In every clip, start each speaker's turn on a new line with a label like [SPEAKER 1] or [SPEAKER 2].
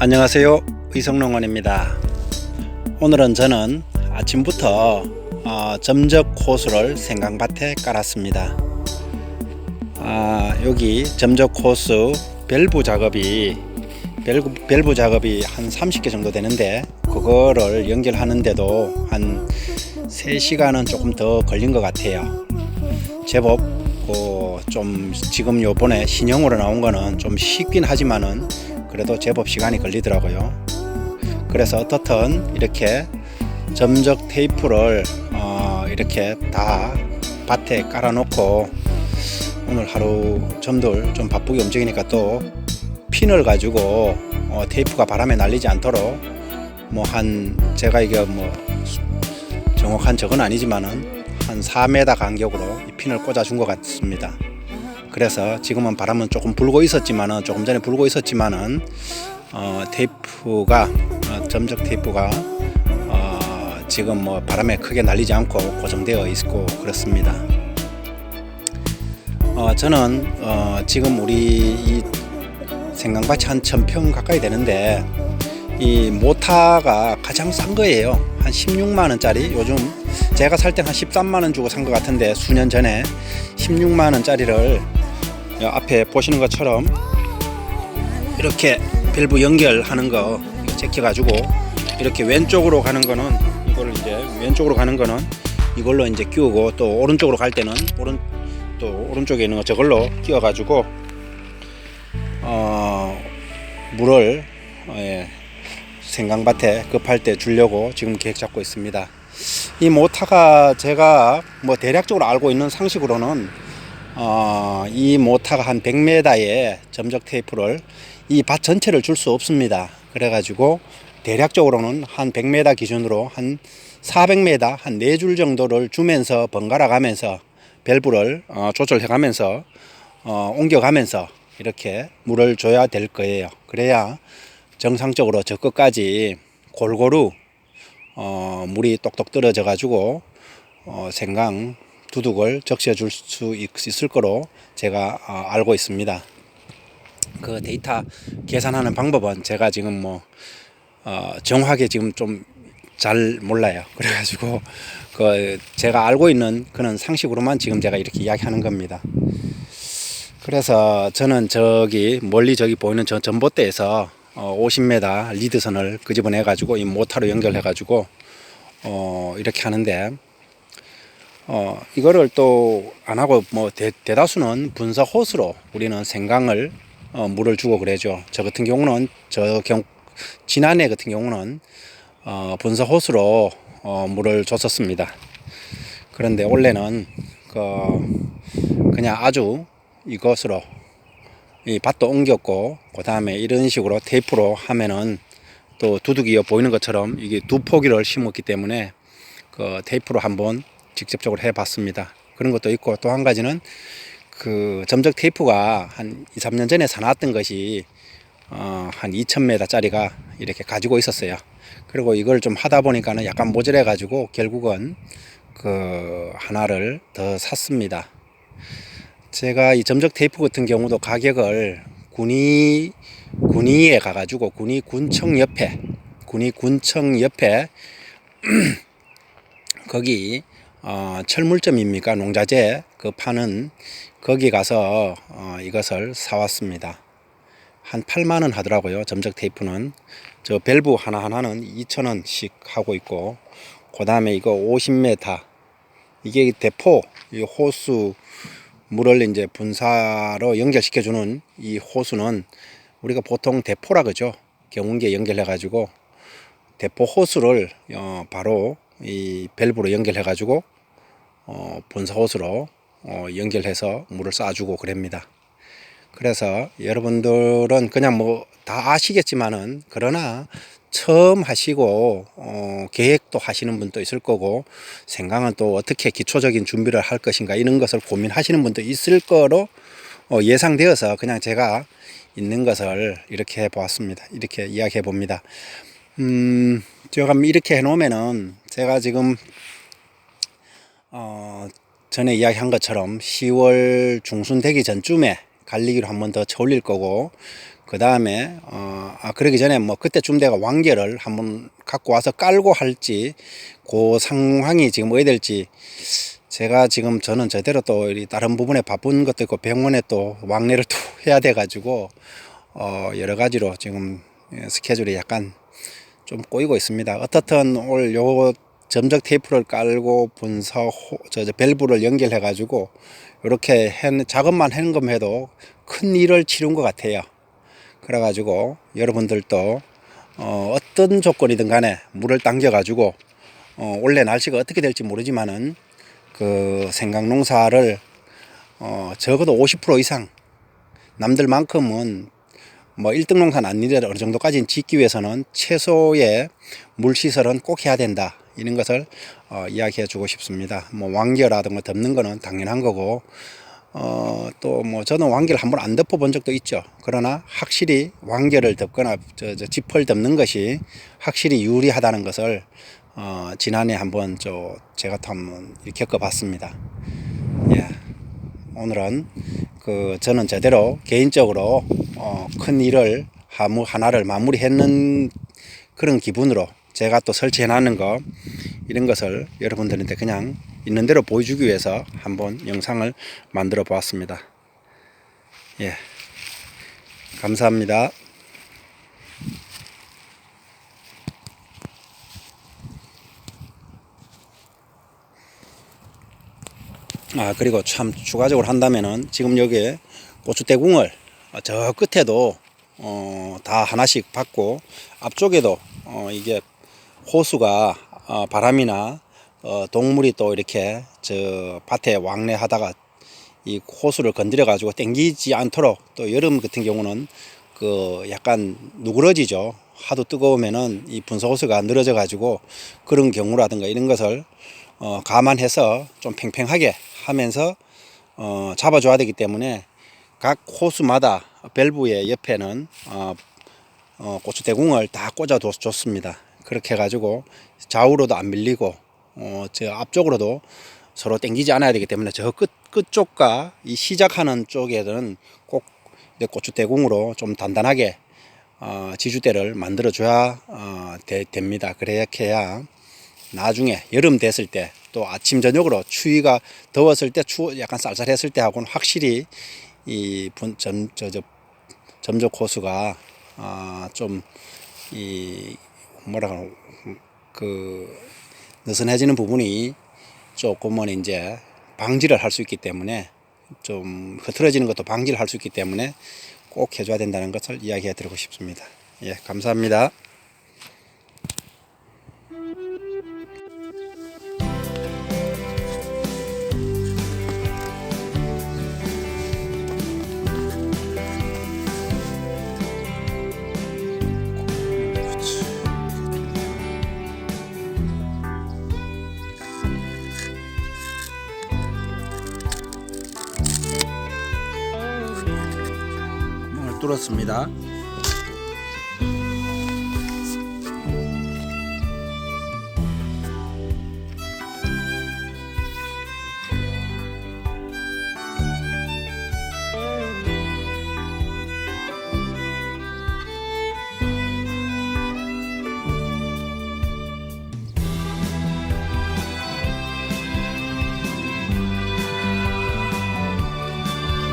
[SPEAKER 1] 안녕하세요, 의성농원입니다. 오늘은 저는 아침부터 점적 호수를 생강밭에 깔았습니다. 여기 점적 호수 밸브 작업이 한 30개 정도 되는데, 그거를 연결하는데도 한 3시간은 조금 더 걸린 것 같아요. 제법 좀 지금 요번에 신형으로 나온 거는 좀 쉽긴 하지만은 그래도 제법 시간이 걸리더라고요. 그래서 어떻든 이렇게 점적 테이프를 이렇게 다 밭에 깔아 놓고, 오늘 하루 점들 좀 바쁘게 움직이니까 또 핀을 가지고 테이프가 바람에 날리지 않도록 제가 이게 정확한 적은 아니지만은 한 4m 간격으로 이 핀을 꽂아 준 것 같습니다. 그래서 지금은 바람은 조금 불고 있었지만은, 조금 전에 불고 있었지만은 테이프가 점적 테이프가 지금 바람에 크게 날리지 않고 고정되어 있고 그렇습니다. 저는 지금 우리 이 생강밭이 한 1000평 가까이 되는데, 이 모타가 가장 싼 거예요. 한 16만원짜리. 요즘 제가 살 땐 한 13만원 주고 산 것 같은데, 수년 전에 16만원짜리를 앞에 보시는 것처럼 이렇게 밸브 연결하는 거 제껴가지고, 이렇게 왼쪽으로 가는 거는 이걸로 이제 끼우고, 또 오른쪽으로 갈 때는 오른쪽에 있는 거 저걸로 끼워가지고 물을 생강밭에 급할 때 주려고 지금 계획 잡고 있습니다. 이 모타가 제가 대략적으로 알고 있는 상식으로는 이 모타가 한 100m에 점적 테이프를 이 밭 전체를 줄 수 없습니다. 그래가지고 대략적으로는 한 100m 기준으로 한 400m 한 4줄 정도를 주면서 번갈아 가면서 밸브를 조절해 가면서 옮겨가면서 이렇게 물을 줘야 될 거예요. 그래야 정상적으로 저 끝까지 골고루 물이 똑똑 떨어져 가지고 생강 두둑을 적셔 줄 수 있을 거로 제가 알고 있습니다. 그 데이터 계산하는 방법은 제가 지금 정확하게 지금 좀 잘 몰라요. 그래가지고 제가 알고 있는 그런 상식으로만 지금 제가 이렇게 이야기하는 겁니다. 그래서 저는 멀리 보이는 저 전봇대에서 50m 리드선을 끄집어내 가지고 이 모터로 연결해 가지고 이렇게 하는데, 이거를 또 안 하고 대다수는 분사 호스로 우리는 생강을 물을 주고 그러죠. 저 같은 경우는 지난해 같은 경우는 분사 호스로 물을 줬었습니다. 그런데 올해는 그냥 아주 이것으로 이 밭도 옮겼고, 그 다음에 이런 식으로 테이프로 하면은 또 두둑이 보이는 것처럼 이게 두 포기를 심었기 때문에 테이프로 한번 직접적으로 해봤습니다. 그런 것도 있고, 또 한 가지는 점적 테이프가 한 2, 3년 전에 사놨던 것이 한 2000m 짜리가 이렇게 가지고 있었어요. 그리고 이걸 좀 하다 보니까는 약간 모자래 가지고 결국은 하나를 더 샀습니다. 제가 이 점적 테이프 같은 경우도 가격을 군위에 가가지고 군청 옆에 거기 철물점입니까, 농자재 파는 거기 가서 이것을 사왔습니다. 한 8만원 하더라고요. 점적 테이프는 저 밸브 하나하나는 2,000원씩 하고 있고, 그 다음에 이거 50m 이게 대포, 이 호수 물을 이제 분사로 연결시켜주는 이 호수는 우리가 보통 대포라 그러죠. 경운기에 연결해 가지고 대포 호수를 바로 이 밸브로 연결해 가지고 분사 호수로 연결해서 물을 쏴주고 그럽니다. 그래서 여러분들은 그냥 다 아시겠지만은, 그러나 처음 하시고 계획도 하시는 분도 있을 거고, 생강은 또 어떻게 기초적인 준비를 할 것인가 이런 것을 고민하시는 분도 있을 거로 예상되어서 그냥 제가 있는 것을 이렇게 해 보았습니다. 이렇게 이야기해 봅니다. 제가 이렇게 해 놓으면은 제가 지금 전에 이야기한 것처럼 10월 중순 되기 전쯤에 관리기로 한번 더 쳐올릴 거고, 그 다음에 그러기 전에 뭐 그때쯤 내가 왕계를 한번 갖고 와서 깔고 할지 그 상황이 지금 어떻게 될지, 제가 지금 저는 제대로 또 다른 부분에 바쁜 것도 있고 병원에 또 왕래를 또 해야 돼 가지고 여러 가지로 지금 스케줄이 약간 좀 꼬이고 있습니다. 어떻든 오늘 요 점적 테이프를 깔고 분사 밸브를 연결해 가지고 이렇게 작업만 하는 것만 해도 큰 일을 치른 것 같아요. 그래 가지고 여러분들도 어떤 조건이든 간에 물을 당겨 가지고 원래 날씨가 어떻게 될지 모르지만은 그 생강농사를 적어도 50% 이상, 남들만큼은 뭐 1등 농사는 아니더라도 어느 정도까지는 짓기 위해서는 최소의 물 시설은 꼭 해야 된다, 이런 것을 이야기해 주고 싶습니다. 뭐 왕겨라든가 덮는 거는 당연한 거고, 또 뭐 저는 왕겨를 한번 안 덮어 본 적도 있죠. 그러나 확실히 왕겨를 덮거나 짚을 덮는 것이 확실히 유리하다는 것을 지난해 한번 제가 또 한번 겪어봤습니다. 예. 오늘은 저는 제대로 개인적으로 큰 일을 하나를 마무리했는 그런 기분으로 제가 또 설치해 놨는 거, 이런 것을 여러분들한테 그냥 있는 대로 보여주기 위해서 한번 영상을 만들어 보았습니다. 예. 감사합니다. 그리고 참 추가적으로 한다면은 지금 여기에 고추대궁을 저 끝에도 다 하나씩 받고, 앞쪽에도 이게 호수가 바람이나 동물이 또 이렇게 저 밭에 왕래하다가 이 호수를 건드려 가지고 땡기지 않도록, 또 여름 같은 경우는 약간 누그러지죠. 하도 뜨거우면은 이 분사호수가 늘어져 가지고 그런 경우라든가 이런 것을 감안해서 좀 팽팽하게 하면서 잡아줘야 되기 때문에 각 호수마다 밸브의 옆에는 고추대궁을 다 꽂아 줬습니다. 그렇게 해가지고 좌우로도 안 밀리고 저 앞쪽으로도 서로 당기지 않아야 되기 때문에 저 끝쪽과 이 시작하는 쪽에는 꼭 고추대궁으로 좀 단단하게 지주대를 만들어 줘야 됩니다. 그렇게 해야 나중에 여름 됐을 때, 또 아침 저녁으로 추위가 더웠을 때, 약간 쌀쌀했을 때 하고는 확실히 이 점적 호수가 좀 느슨해지는 부분이 조금은 이제 방지를 할 수 있기 때문에, 좀 흐트러지는 것도 방지를 할 수 있기 때문에 꼭 해줘야 된다는 것을 이야기해 드리고 싶습니다. 예, 감사합니다. 뚫었습니다.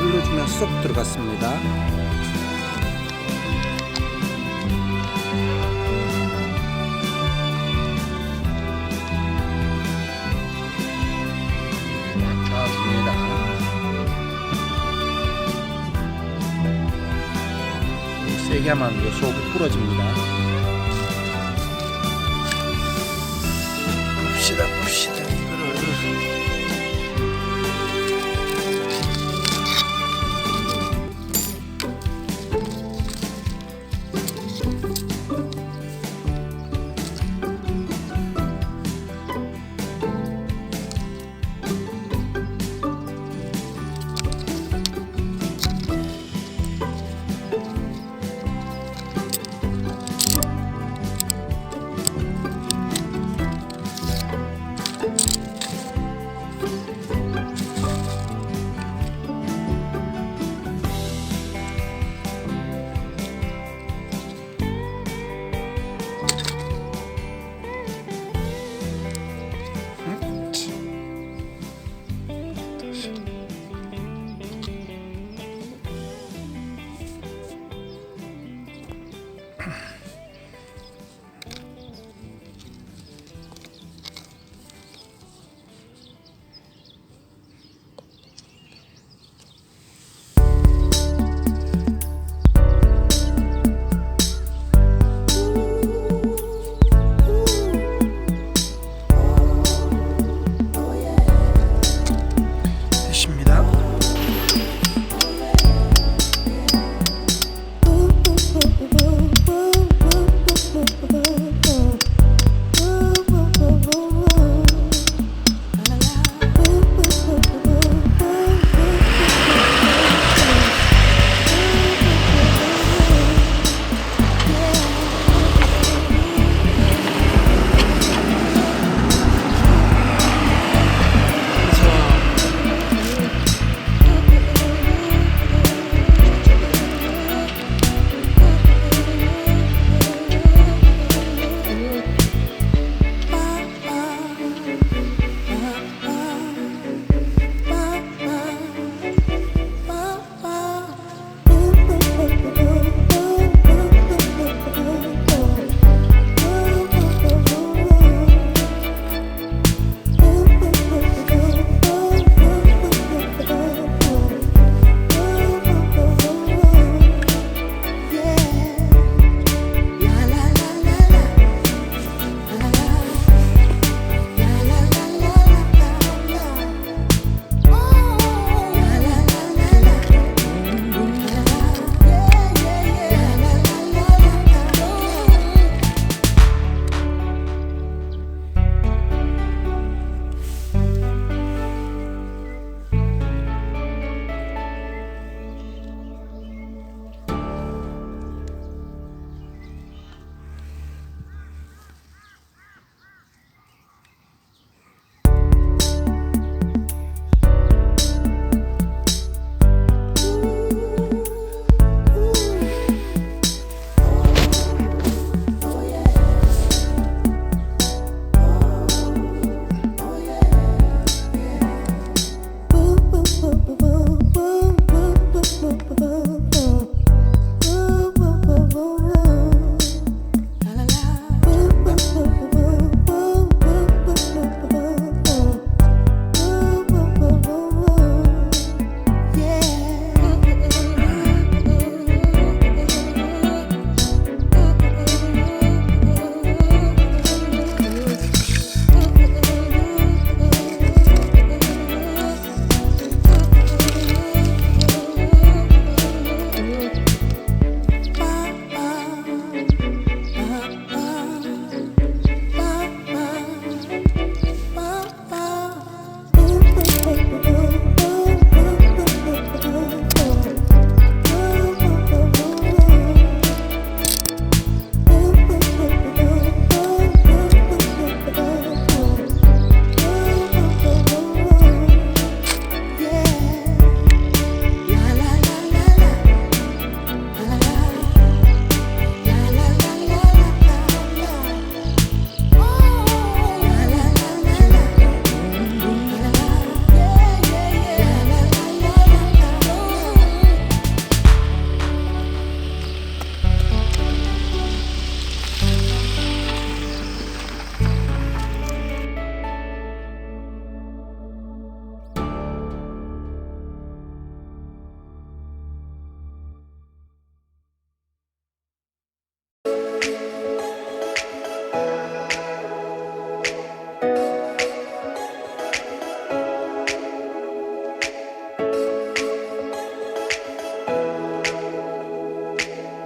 [SPEAKER 1] 눌러주면 쏙 들어갔습니다. 세게 하면 요 속이 부러집니다. 봅시다 이거를.